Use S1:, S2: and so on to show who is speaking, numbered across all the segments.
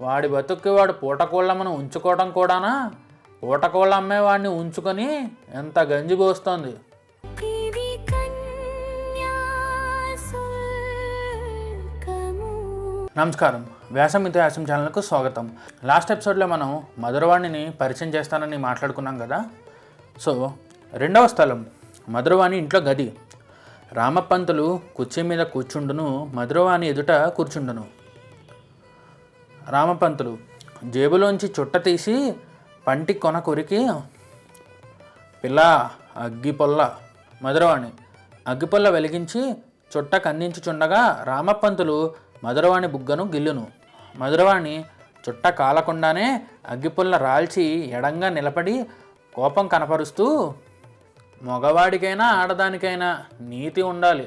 S1: వాడి బతుక్కి వాడు పూటకోళ్ళమ్మను ఉంచుకోవడం కూడానా? పూటకోళ్ళ అమ్మే వాడిని ఉంచుకొని ఎంత గంజి పోస్తోంది. నమస్కారం, వ్యాసం ఇతిహాసం ఛానల్కు స్వాగతం. లాస్ట్ ఎపిసోడ్లో మనం మధురవాణిని పరిచయం చేస్తానని మాట్లాడుకున్నాం కదా. సో రెండవ స్థలం మధురవాణి ఇంట్లో గది. రామపంతులు కుర్చీ మీద కూర్చుండును, మధురవాణి ఎదుట కూర్చుండును. రామపంతులు జేబులోంచి చుట్ట తీసి పంటి కొన కొరికి, పిల్ల అగ్గిపొల్ల. మధురవాణి అగ్గిపొల్ల వెలిగించి చుట్టకు అందించుచుండగా రామపంతులు మధురవాణి బుగ్గను గిల్లును. మధురవాణి చుట్ట కాలకుండానే అగ్గిపుల్ల రాల్చి ఎడంగా నిలబడి కోపం కనపరుస్తూ, మగవాడికైనా ఆడదానికైనా నీతి ఉండాలి,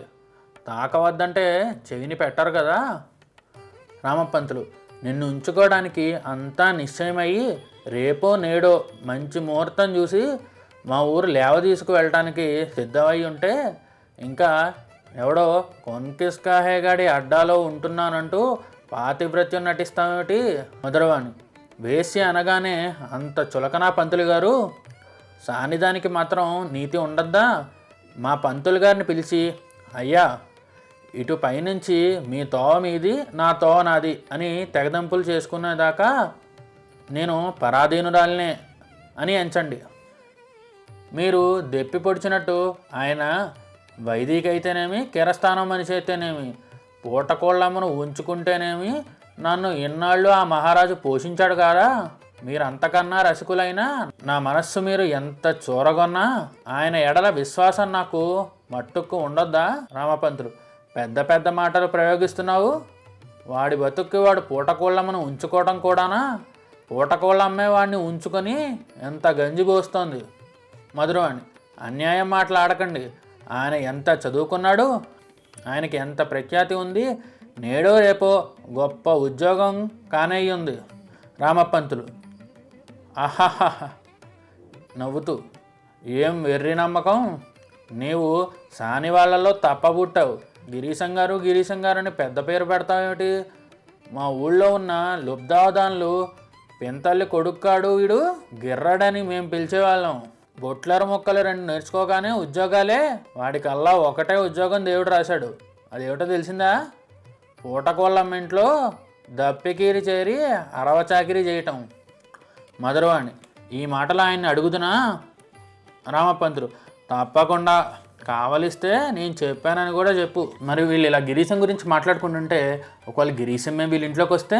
S1: తాకవద్దంటే చెవిని పెట్టరు కదా. రామపంతులు నిన్ను ఉంచుకోవడానికి అంతా నిశ్చయమయ్యి రేపో నేడో మంచి ముహూర్తం చూసి మా ఊరు లేవ తీసుకు వెళ్ళటానికి సిద్ధమై ఉంటే ఇంకా ఎవడో కొన్కిస్కాహేగాడి అడ్డాలో ఉంటున్నానంటూ పాతివ్రత్యం నటిస్తామేమిటి? మధురవాణి వేశ్య అనగానే అంత చులకనా పంతులు గారు, సానిదానికి మాత్రం నీతి ఉండద్దా? మా పంతులు గారిని పిలిచి, అయ్యా ఇటు పైనుంచి మీ తోవ మీది నా తోవ నాది అని తెగదంపులు చేసుకునేదాకా నేను పరాధీనురాలనే అని ఎంచండి. మీరు దెప్పి పొడిచినట్టు ఆయన వైదిక అయితేనేమి, కిరస్థానం మనిషి అయితేనేమి, పూటకోళ్ళమ్మను ఉంచుకుంటేనేమి నన్ను ఇన్నాళ్ళు ఆ మహారాజు పోషించాడు కాదా? మీరు అంతకన్నా రసికులైనా నా మనస్సు మీరు ఎంత చూరగొన్నా ఆయన ఎడల విశ్వాసం నాకు మట్టుక్కు ఉండొద్దా? రామపంతులు పెద్ద పెద్ద మాటలు ప్రయోగిస్తున్నావు. వాడి బతుక్కి వాడు పూటకోళ్ళమ్మను ఉంచుకోవడం కూడానా? పూటకోళ్ళ అమ్మే వాడిని ఉంచుకొని ఎంత గంజి పోస్తోంది. మధురవాణి అన్యాయం మాట్లాడకండి. ఆయన ఎంత చదువుకున్నాడు, ఆయనకి ఎంత ప్రఖ్యాతి ఉంది, నేడో రేపో గొప్ప ఉద్యోగం కానేయ్యుంది. రామపంతులు ఆహాహా నవ్వుతూ, ఏం వెర్రి నమ్మకం, నీవు సాని వాళ్ళలో తప్పబుట్టావు. గిరీశం గారు అని పెద్ద పేరు పెడతావేమిటి? మా ఊళ్ళో ఉన్న లుబ్దావదాన్లు పెంతల్లి కొడుక్కాడు వీడు గిర్రడని మేము పిలిచేవాళ్ళం. బొట్లర మొక్కలు రెండు నేర్చుకోగానే ఉద్యోగాలే. వాడికల్లా ఒకటే ఉద్యోగం దేవుడు రాశాడు. అదేమిటో తెలిసిందా? పూటకోళ్ళమ్మ ఇంట్లో దప్పికీరి చేరి అరవచాకిరి చేయటం. మధురవాణి ఈ మాటలు ఆయన్ని అడుగుతున్నా? రామపంతులు తప్పకుండా, కావలిస్తే నేను చెప్పానని కూడా చెప్పు. మరి వీళ్ళు ఇలా గిరీశం గురించి మాట్లాడుకుంటుంటే ఒకవేళ గిరీశమే వీళ్ళ ఇంట్లోకి వస్తే